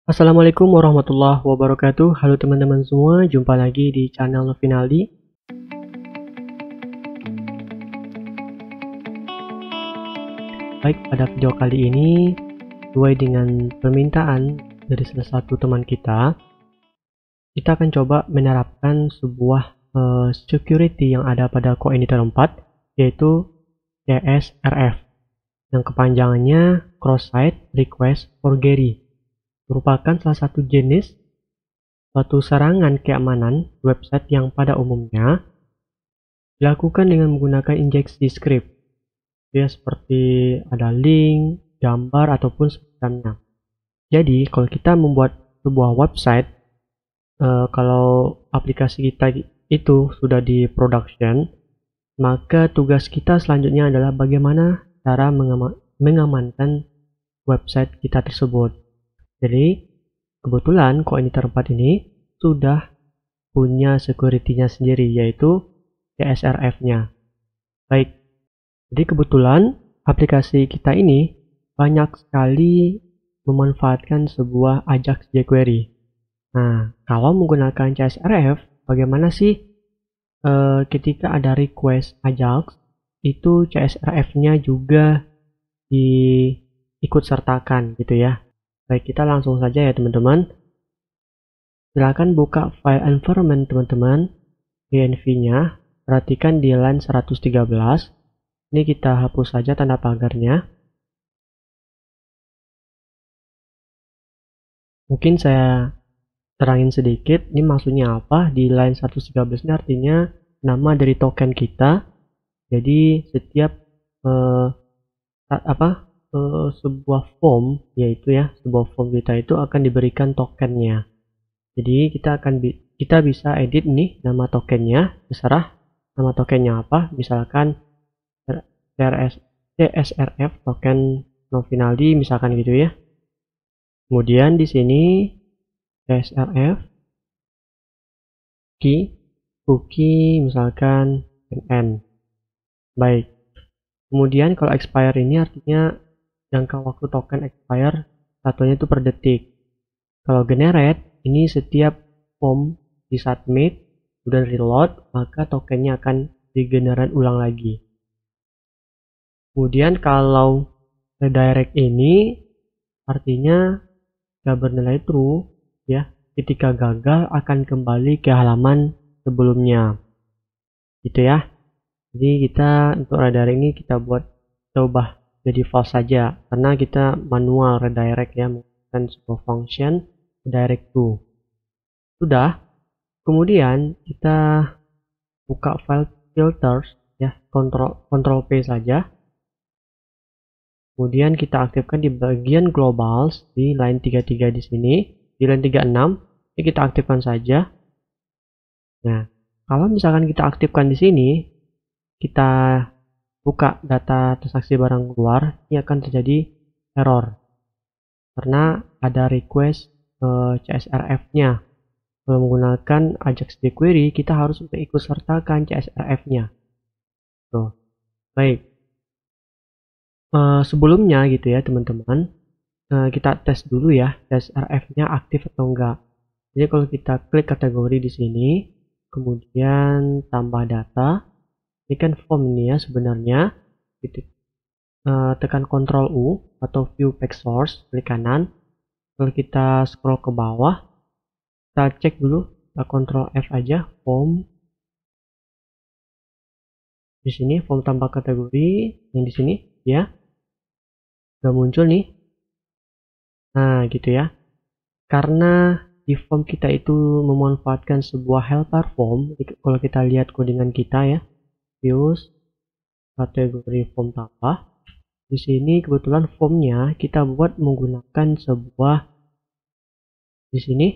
Assalamualaikum warahmatullahi wabarakatuh. Halo teman-teman semua, jumpa lagi di channel Novinaldi. Baik, pada video kali ini sesuai dengan permintaan dari salah satu teman kita akan coba menerapkan sebuah security yang ada pada Coinitor 4, yaitu CSRF, yang kepanjangannya Cross-Site Request Forgery, merupakan salah satu jenis suatu serangan keamanan website yang pada umumnya dilakukan dengan menggunakan injeksi script, ya, seperti ada link, gambar, ataupun semacamnya. Jadi kalau kita membuat sebuah website, kalau aplikasi kita itu sudah di production, maka tugas kita selanjutnya adalah bagaimana cara mengamankan website kita tersebut. Jadi kebetulan Coinitor 4 ini sudah punya security-nya sendiri, yaitu CSRF-nya. Baik, jadi kebetulan aplikasi kita ini banyak sekali memanfaatkan sebuah Ajax jQuery. Nah, kalau menggunakan CSRF, bagaimana sih ketika ada request Ajax, itu CSRF-nya juga diikut sertakan gitu ya. Baik, kita langsung saja ya teman-teman. Silakan buka file environment teman-teman, env-nya. Perhatikan di line 113. Ini kita hapus saja tanda pagarnya. Mungkin saya terangin sedikit, ini maksudnya apa. Di line 113 ini artinya nama dari token kita. Jadi setiap sebuah form, yaitu ya, sebuah form kita itu akan diberikan tokennya. Jadi kita bisa edit nih nama tokennya, terserah nama tokennya apa, misalkan CSRF token Novinaldi misalkan gitu ya. Kemudian di sini CSRF cookie misalkan n. Baik. Kemudian kalau expire ini artinya jangka waktu token expire satunya itu per detik. Kalau generate ini setiap form di submit udah reload, maka tokennya akan digenerate ulang lagi. Kemudian kalau redirect ini artinya gak bernilai true ya, ketika gagal akan kembali ke halaman sebelumnya gitu ya. Jadi kita untuk redirect ini kita coba jadi false saja, karena kita manual redirect ya, menggunakan sebuah function redirect to. Sudah, kemudian kita buka file filters ya, Ctrl P saja. Kemudian kita aktifkan di bagian globals di line 33 di sini, di line 36 ini kita aktifkan saja. Nah, kalau misalkan kita aktifkan di sini, kita buka data transaksi barang keluar, ini akan terjadi error karena ada request CSRF-nya. Kalau menggunakan Ajax jQuery, kita harus ikut sertakan CSRF-nya. Tuh, baik. Sebelumnya gitu ya teman-teman, kita tes dulu ya CSRF-nya aktif atau enggak. Jadi kalau kita klik kategori di sini, kemudian tambah data, ini kan form ini ya sebenarnya, gitu. Tekan Ctrl U atau View Page Source, klik kanan. Kalau kita scroll ke bawah, kita cek dulu, Ctrl F aja, form. Di sini form tanpa kategori, yang di sini ya, udah muncul nih. Nah gitu ya, karena di form kita itu memanfaatkan sebuah helper form. Kalau kita lihat codingan kita ya, views kategori form tambah, di sini kebetulan formnya kita buat menggunakan sebuah, di sini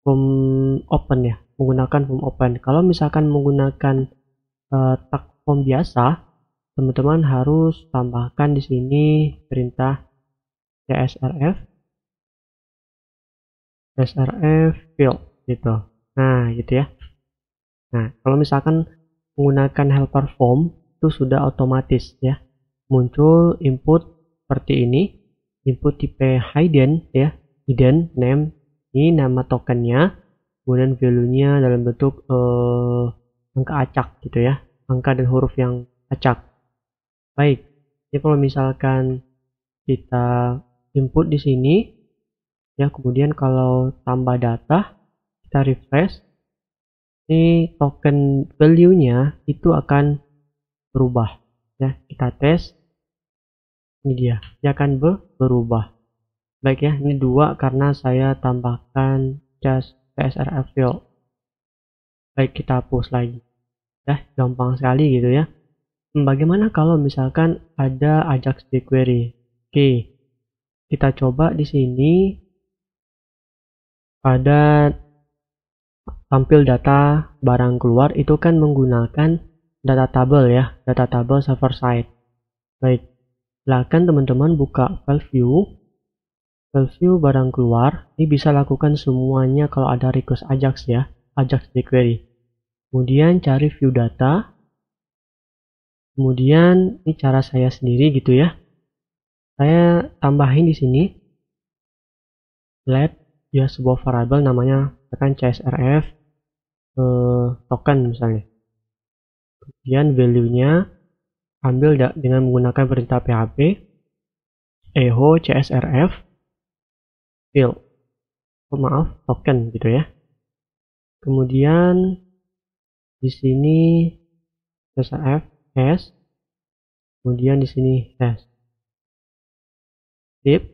form open ya, menggunakan form open. Kalau misalkan menggunakan tag form biasa, teman-teman harus tambahkan di sini perintah CSRF field gitu. Nah, gitu ya. Nah, kalau misalkan menggunakan helper form itu sudah otomatis ya, muncul input seperti ini. input tipe hidden ya, hidden name, ini nama tokennya, kemudian value-nya dalam bentuk angka acak gitu ya, angka dan huruf yang acak. Baik, jadi kalau misalkan kita input di sini ya, kemudian kalau tambah data kita refresh, ini token value-nya itu akan berubah ya. Kita tes, ini dia akan berubah. Baik ya, ini 2 karena saya tambahkan CSRF field. Baik, kita hapus lagi ya, gampang sekali gitu ya. Bagaimana kalau misalkan ada Ajax jQuery? Oke, kita coba di sini ada tampil data barang keluar, itu kan menggunakan data table ya, data table server side. Baik, silakan teman-teman buka file view barang keluar. Ini bisa lakukan semuanya kalau ada request Ajax ya, Ajax jQuery. Kemudian cari view data. Kemudian ini cara saya sendiri gitu ya. Saya tambahin di sini let ya sebuah variabel namanya akan CSRF token misalnya. Kemudian value-nya ambil dengan menggunakan perintah PHP echo CSRF field. Token gitu ya. Kemudian di sini CSRF hash, kemudian di sini hash. Sip.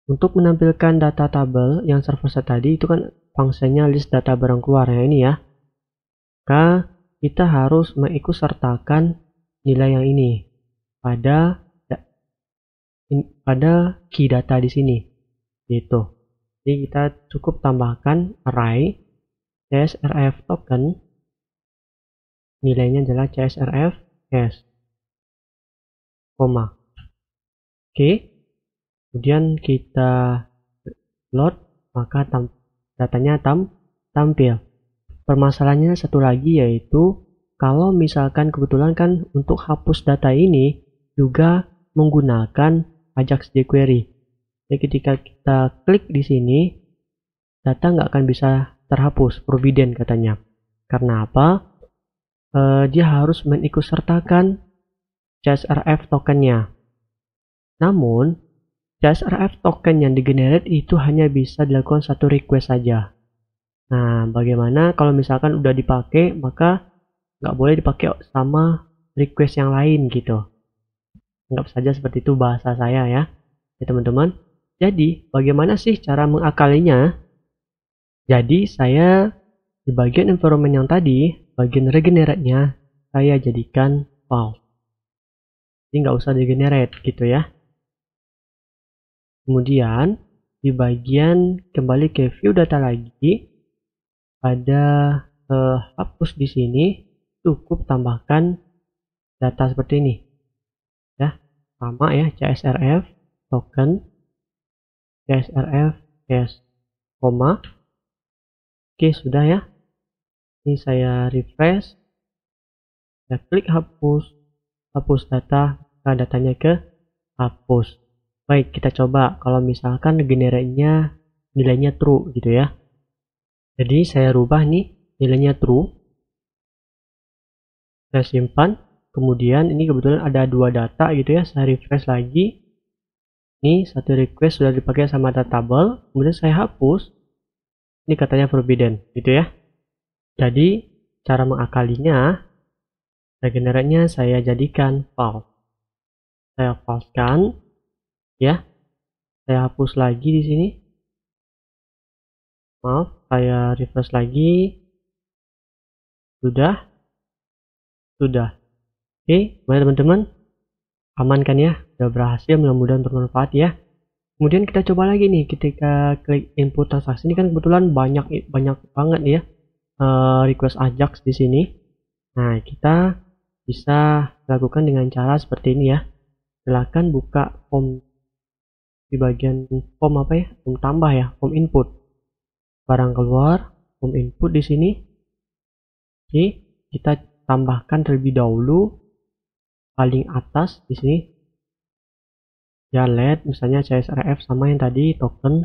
Untuk menampilkan data tabel yang server side tadi itu kan fungsinya list data barang keluar ya, ini ya. Maka kita harus mengikutsertakan nilai yang ini pada key data di sini gitu. Jadi kita cukup tambahkan array CSRF token, nilainya adalah CSRF hash, koma. Oke. Kemudian kita load, maka datanya tampil. Permasalahannya satu lagi yaitu kalau misalkan kebetulan kan untuk hapus data ini juga menggunakan Ajax jQuery. Jadi ketika kita klik di sini, data nggak akan bisa terhapus, forbidden katanya. Karena apa? Dia harus mengikutsertakan CSRF tokennya. Namun CSRF token yang digenerate itu hanya bisa dilakukan satu request saja. Nah, bagaimana kalau misalkan udah dipakai, maka nggak boleh dipakai sama request yang lain gitu. Anggap saja seperti itu bahasa saya ya teman-teman. Jadi, bagaimana sih cara mengakalinya? Jadi, saya di bagian environment yang tadi, bagian regenerate-nya, saya jadikan false. Jadi nggak usah digenerate gitu ya. Kemudian di bagian kembali ke view data lagi, pada hapus di sini cukup tambahkan data seperti ini ya, sama ya, CSRF token CSRF hash, koma. Oke, sudah ya. Ini saya refresh, saya klik hapus data, datanya ke hapus. Baik, kita coba kalau misalkan generate-nya nilainya true gitu ya. Jadi saya rubah nih nilainya true. Saya simpan. Kemudian ini kebetulan ada 2 data gitu ya. Saya refresh lagi. Ini satu request sudah dipakai sama databel. Kemudian saya hapus. Ini katanya forbidden gitu ya. Jadi cara mengakalinya, regenerate-nya saya jadikan false. Saya false-kan ya. Saya hapus lagi di sini. Maaf, saya refresh lagi. Sudah. Oke, baik teman-teman. Aman kan ya? Sudah berhasil, mudah-mudahan bermanfaat ya. Kemudian kita coba lagi nih, ketika klik input transaksi ini kan kebetulan banyak banget ya request Ajax di sini. Nah, kita bisa lakukan dengan cara seperti ini ya. Silakan buka form di bagian form apa ya? Form tambah ya, form input. Barang keluar, form input di sini. Oke, kita tambahkan terlebih dahulu paling atas di sini ya LED, misalnya CSRF sama yang tadi token,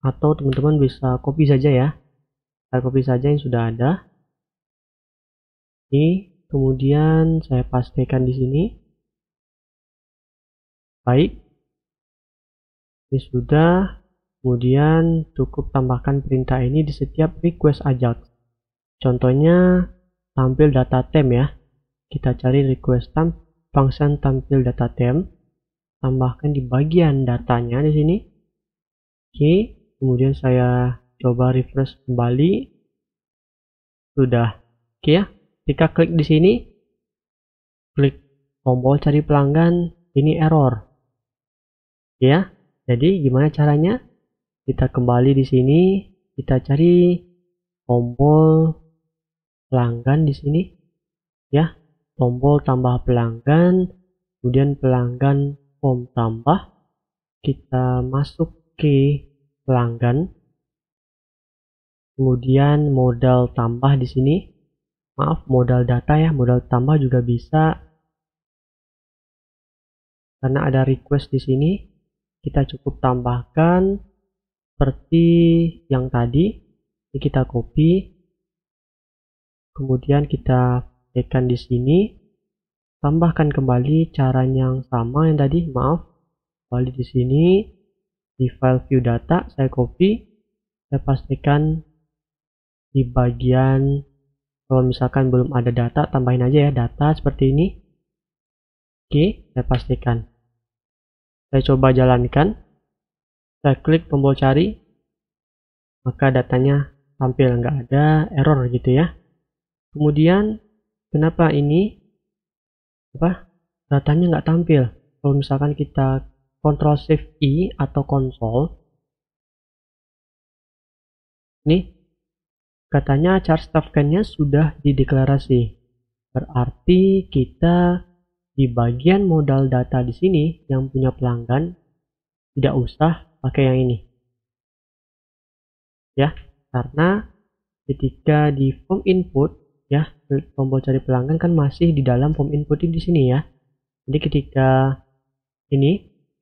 atau teman-teman bisa copy saja ya. Saya copy saja yang sudah ada. Ini kemudian saya pastikan di sini. Baik, ini sudah. Kemudian cukup tambahkan perintah ini di setiap request Ajax. Contohnya tampil data temp ya. Kita cari request temp, function tampil data temp. Tambahkan di bagian datanya di sini. Oke, kemudian saya coba refresh kembali. Sudah. Oke ya. Ketika klik di sini, klik tombol cari pelanggan, ini error. Ya. Jadi gimana caranya? Kita kembali di sini, kita cari tombol pelanggan di sini. Ya. Tombol tambah pelanggan, kemudian pelanggan form tambah. Kita masuk ke pelanggan. Kemudian modal tambah di sini. Maaf, modal data ya, modal tambah juga bisa. Karena ada request di sini, kita cukup tambahkan seperti yang tadi. Ini kita copy. Kemudian kita tekan di sini. Tambahkan kembali caranya yang sama yang tadi, maaf. Kembali di sini di file view data, saya copy. Saya pastikan di bagian kalau misalkan belum ada data, tambahin aja ya data seperti ini. Oke, saya pastikan. Saya coba jalankan. Saya klik tombol cari. Maka datanya tampil, nggak ada error gitu ya. Kemudian, kenapa ini datanya nggak tampil? Kalau misalkan kita Ctrl Shift I atau konsol, nih katanya charge token-nya sudah dideklarasi. Berarti kita di bagian modal data di sini yang punya pelanggan tidak usah pakai yang ini. Ya, karena ketika di form input ya, tombol cari pelanggan kan masih di dalam form input di sini ya. Jadi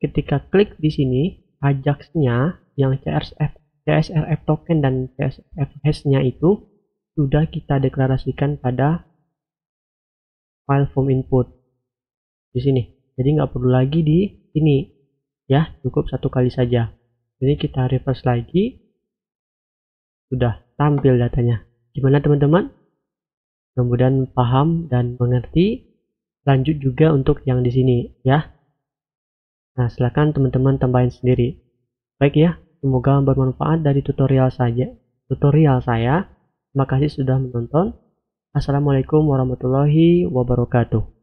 ketika klik di sini Ajax-nya yang CSRF token dan CSRF hash-nya itu sudah kita deklarasikan pada file form input di sini. Jadi nggak perlu lagi di ini ya, cukup satu kali saja. Jadi kita refresh lagi, sudah tampil datanya. Gimana teman-teman? Mudah-mudahan paham dan mengerti. Lanjut juga untuk yang di sini ya. Nah, silakan teman-teman tambahin sendiri. Baik ya. Semoga bermanfaat dari tutorial saya. Terima kasih sudah menonton. Assalamualaikum warahmatullahi wabarakatuh.